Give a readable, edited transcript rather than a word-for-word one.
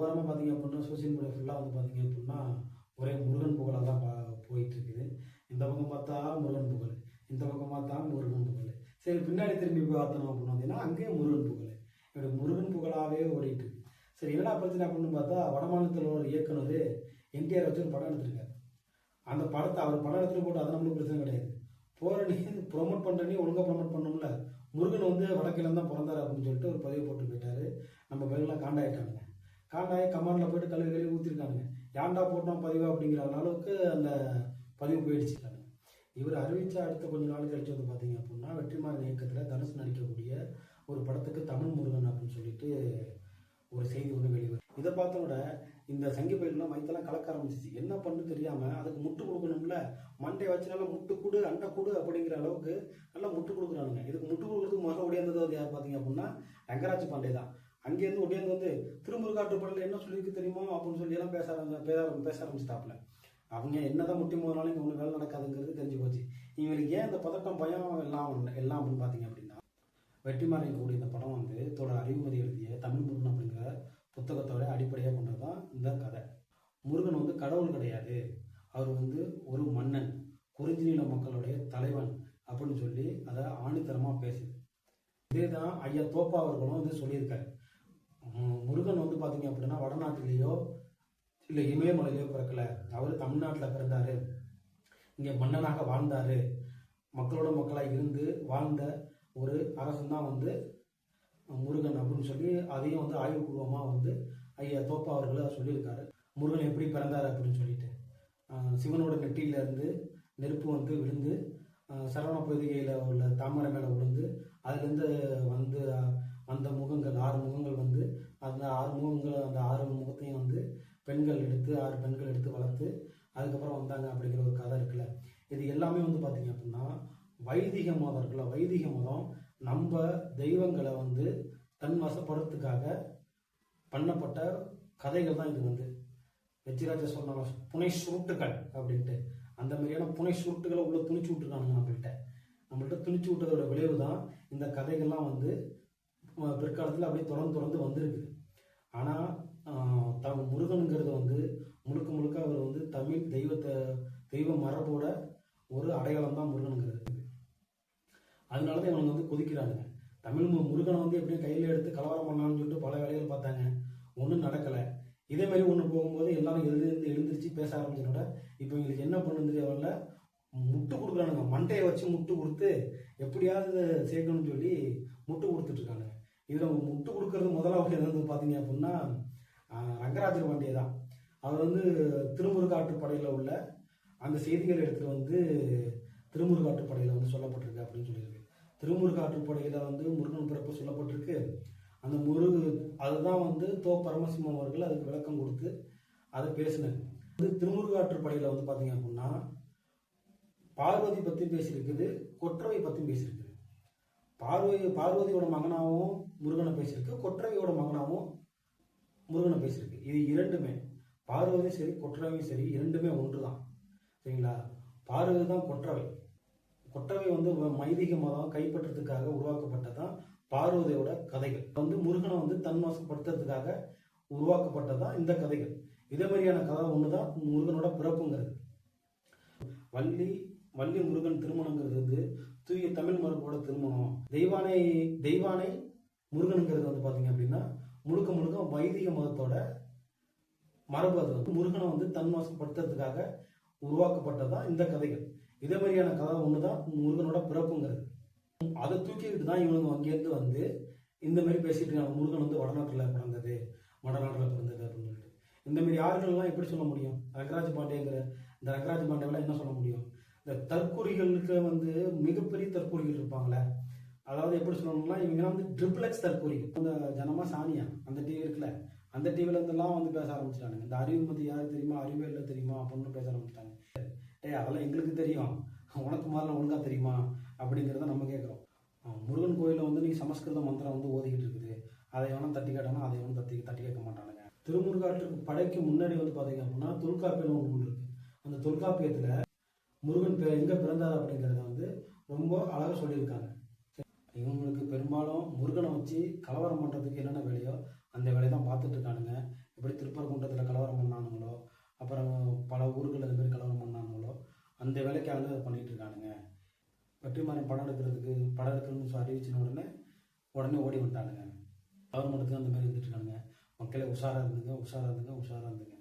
வாரமாக பார்த்தீங்க அப்படின்னா சோசியல் மீடியா ஃபுல்லாக வந்து பார்த்தீங்க அப்படின்னா ஒரே முருகன் புகழாக தான் போயிட்டு இருக்குது. இந்த பக்கம் பார்த்தா முருகன் புகழ், இந்த பக்கம் பார்த்தா முருகன் புகழ். சரி, பின்னாடி திரும்பி பார்த்தோம் அப்படின்னு பார்த்தீங்கன்னா அங்கேயும் முருகன் புகழ். இப்படி முருகன் புகழாகவே ஓடிட்டு இருக்கு. சரி, என்னடா பிரச்சனை அப்படின்னு பார்த்தா வடமாநிலத்தில் ஒரு இயக்குனர் என்டிஆர் வச்சு ஒரு படம் எடுத்திருக்காரு. அந்த படத்தை அவர் படம் எடுத்துட்டு போட்டு அது நம்மளுக்கு பிரச்சனை கிடையாது. போகிற நீ ப்ரொமோட் பண்ணுற நீ ஒழுங்காக ப்ரொமோட் பண்ணணும்ல. முருகன் வந்து வடக்கில தான் பிறந்தார் அப்படின்னு சொல்லிட்டு ஒரு பதிவு போட்டு போயிட்டாரு. நம்ம பேரெல்லாம் காண்டாயிட்டானுங்க. காண்டாயி கமாண்டில் போயிட்டு கழுவி ஊற்றிருக்கானுங்க. ஏன்டா போட்டோம் பதிவு அப்படிங்கிற அளவுக்கு அந்த பதிவு போயிடுச்சுட்டாங்க. இவர் அறிவித்த அடுத்த கொஞ்ச நாள் கழிச்சு வந்து பார்த்தீங்க அப்படின்னா வெற்றிமாறன் இயக்கத்தில் தனுஷ் நடிக்கக்கூடிய ஒரு படத்துக்கு தமிழ் முருகன் அப்படின்னு சொல்லிட்டு ஒரு செய்தி ஒன்று வெளிவரும். இதை பார்த்தோட இந்த சங்கி பயிரெலாம் மைத்தெல்லாம் கலக்க ஆரம்பிச்சிச்சு. என்ன பண்ணு தெரியாமல் அதுக்கு முட்டு கொடுக்கணும்ல. மண்டை வச்சு நல்லா முட்டு கூடு அண்டை கூடு அப்படிங்கிற அளவுக்கு நல்லா முட்டு கொடுக்குறானுங்க. இதுக்கு முட்டு கொடுக்குறதுக்கு முதல்ல ஒடியாந்தது யார் பார்த்தீங்க அப்படின்னா ரங்கராஜ் பாண்டே தான். அங்கேருந்து ஒடியாந்து வந்து திருமுருகாற்றுப்படையில் என்ன சொல்லியிருக்கு தெரியுமோ அப்படின்னு சொல்லி எல்லாம் பேச ஆரம்பிச்சிட்டாப்புல. அவங்க என்னதான் முட்டி போனாலும் இங்கே ஒன்றும் வேலை நடக்காதுங்கிறது தெரிஞ்சு போச்சு. இவங்களுக்கு ஏன் இந்த பதட்டம் பயம் எல்லாம் அப்படின்னு பார்த்தீங்க அப்படின்னா வெற்றிமாறன் கூடிய இந்த படம் வந்து தொடர் அறிவுமதி எழுதிய தமிழ் முருகன் அப்படிங்கிற புத்தகத்தோட அடிப்படையாக கொண்டது தான் இந்த கதை. முருகன் வந்து கடவுள் கிடையாது, அவர் வந்து ஒரு மன்னன், குறிஞ்சி நில மக்களுடைய தலைவன் அப்படின்னு சொல்லி அதை ஆணித்தரமாக பேசுது. இதே தான் ஐயா தோப்பா அவர்களும் வந்து சொல்லியிருக்காரு. முருகன் வந்து பார்த்தீங்க அப்படின்னா வடநாட்டிலேயோ இல்லை இமயமலையிலேயோ பிறக்கல, அவர் தமிழ்நாட்டில் பிறந்தாரு, இங்கே மன்னனாக வாழ்ந்தார், மக்களோட மக்களாக இருந்து வாழ்ந்த ஒரு அரசன் தான் வந்து முருகன் அப்படின்னு சொல்லி அதையும் வந்து ஆய்வுபூர்வமாக வந்து ஐயா தோப்பா அவர்கள் சொல்லியிருக்காரு. முருகன் எப்படி பிறந்தார் அப்படின்னு சொல்லிட்டு சிவனோட நெற்றியிலேருந்து நெருப்பு வந்து விழுந்து சரவண பொதிகையில் உள்ள தாமரை மேலே விழுந்து அதுலேருந்து வந்து அந்த முகங்கள் 6 முகங்கள் வந்து அந்த 6 முகத்தையும் வந்து 6 பெண்கள் எடுத்து வளர்த்து அதுக்கப்புறம் வந்தாங்க அப்படிங்கிற ஒரு கதை இருக்குல்ல. இது எல்லாமே வந்து பார்த்தீங்க அப்படின்னா வைதிக மதம் இருக்குல்ல, வைதிக மதம் நம்ம தெய்வங்களை வந்து தன் வசப்படுறதுக்காக பண்ணப்பட்ட கதைகள் தான். இது வந்து வெற்றிராஜா சொன்னாங்க புனை சுருட்டுகள் அப்படின்ட்டு. அந்த மாதிரியான புனை சுருட்டுகளை உள்ள துணிச்சு விட்டுருக்கானுங்க. நம்மள்கிட்ட துணிச்சு விட்டதோட விளைவு தான் இந்த கதைகள்லாம் வந்து பிற்காலத்தில் அப்படியே தொடர்ந்து வந்திருக்குது. ஆனால் முருகனுங்கிறது வந்து முழுக்க அவர் வந்து தமிழ் தெய்வ மரபோட ஒரு அடையாளம் தான் முருகனுங்கிறது. அதனால தான் இவங்க வந்து கொதிக்கிறானுங்க. தமிழ் முருகனை வந்து எப்படியும் கையில் எடுத்து கலவரம் பண்ணலான்னு சொல்லிட்டு பல வேலைகள் பார்த்தாங்க, ஒன்றும் நடக்கலை. இதே மாதிரி ஒன்று போகும்போது எல்லாரும் எழுந்திரிச்சு பேச ஆரம்பிச்சதோட இப்போ இவங்களுக்கு என்ன பண்ணுன்னு தெரியல, முட்டு கொடுக்குறானுங்க. மண்டையை வச்சு முட்டு கொடுத்து எப்படியாவது சேர்க்கணும்னு சொல்லி முட்டு கொடுத்துட்ருக்காங்க. இதில் முட்டு கொடுக்கறது முதலாவது என்னது பார்த்தீங்க அப்படின்னா ரங்கராஜர் பாண்டியே தான். அவர் வந்து திருமுருகாற்றுப்படையில் உள்ள அந்த செய்திகளை எடுத்துகிட்டு வந்து திருமுருகாற்றுப்படையில் வந்து சொல்லப்பட்டிருக்கு அப்படின்னு சொல்லியிருக்கு. திருமுருகாற்றுப்படையில் வந்து முருகன் பிறப்பு சொல்லப்பட்டிருக்கு. அந்த அதுதான் வந்து பரமசிவம் அவர்கள் அதுக்கு விளக்கம் கொடுத்து அதை பேசினார். வந்து திருமுருகாற்றுப்படையில் வந்து பார்த்தீங்க அப்படின்னா பார்வதி பற்றி பேசியிருக்குது, கொற்றவை பற்றியும் பேசியிருக்குது. பார்வதியோட மகனாகவும் முருகனை பேசியிருக்கு, கொற்றவையோட மகனாகவும் முருகனை பேசியிருக்கு. இது இரண்டுமே பார்வதியும் சரி கொற்றவையும் சரி இரண்டுமே ஒன்று தான். சரிங்களா? பார்வதி தான் கொற்றவை வந்து வைதிக மதம் கைப்பற்றதுக்காக உருவாக்கப்பட்டதான் பார்வதியோட கதைகள். வந்து முருகனை வந்து தன்வசப்படுத்துறதுக்காக உருவாக்கப்பட்டதான் இந்த கதைகள். இதே மாதிரியான கதை ஒண்ணுதான் முருகனோட பிறப்புங்கிறது. வள்ளி முருகன் திருமணங்கிறது வந்து தூய தமிழ் மரபோட திருமணம். தெய்வானை முருகனுங்கிறது வந்து பாத்தீங்க அப்படின்னா முழுக்க வைதிக மதத்தோட மரபு. அது வந்து முருகனை வந்து தன்வசப்படுத்துறதுக்காக உருவாக்கப்பட்டதான் இந்த கதைகள். இதே மாதிரியான கதை ஒண்ணுதான் முருகனோட பிறப்புங்கிறது. அதை தூக்கிக்கிட்டு தான் இவனுங்க அங்கேருந்து வந்து இந்த மாதிரி பேசிட்டு இருக்காங்க. முருகன் வந்து வடநாட்டில் பிறந்தது அப்படின்னு சொல்லிட்டு இந்த மாதிரி ஆறுகள்லாம் எப்படி சொல்ல முடியும்? ரங்கராஜ் பாண்டேவெல்லாம் என்ன சொல்ல முடியும்? இந்த தற்கூறிகளுக்கு வந்து மிகப்பெரிய தற்கூறிகள் இருப்பாங்களே, அதாவது எப்படி சொல்லணும்னா இவங்க வந்து ட்ரிப்ளெக்ஸ் தற்கூறிகள். இந்த ஜனமா சானியா அந்த டிவி இருக்குல்ல, அந்த டிவில இருந்தெல்லாம் வந்து பேச ஆரம்பிச்சிட்டாங்க. இந்த அறிவுமதி யார் தெரியுமா, அறிவியல்ல தெரியுமா அப்படின்னு பேச ஆரம்பிச்சிட்டாங்க. அதெல்லாம் எங்களுக்கு தெரியும், உனக்கு மாதிரிலாம் ஒழுங்கா தெரியுமா அப்படிங்கிறத நம்ம கேட்குறோம். முருகன் கோயிலில் வந்து நீ சமஸ்கிருத மந்திரம் வந்து ஓதிக்கிட்டு இருக்குது, அதை வேணால் தட்டி கேட்டானா அதை வேணும் தட்டி கேட்க மாட்டானுங்க. திருமுருகாற்றுக்கு படைக்கு முன்னாடி வந்து பார்த்தீங்க அப்படின்னா தொல்காப்பியம் ஒன்று இருக்கு. அந்த தொல்காப்பியத்தில் முருகன் எங்கே பிறந்தார் அப்படிங்கிறத வந்து ரொம்ப அழகாக சொல்லியிருக்காங்க. இவங்களுக்கு பெரும்பாலும் முருகனை வச்சு கலவரம் பண்ணுறதுக்கு என்னென்ன வேலையோ அந்த வேலையை தான் பார்த்துட்டு இருக்கானுங்க. இப்படி அந்த வேலைக்காக அதை பண்ணிகிட்டு இருக்கானுங்க. வெற்றிமாறன் படம் எடுக்கணும்னு அறிவிச்சின உடனே ஓடி வந்துட்டானுங்க. கவர்மெண்ட்டுக்கு அந்த மாதிரி இருந்துட்டு இருக்கானுங்க. மக்களே உஷாராக இருந்துங்க.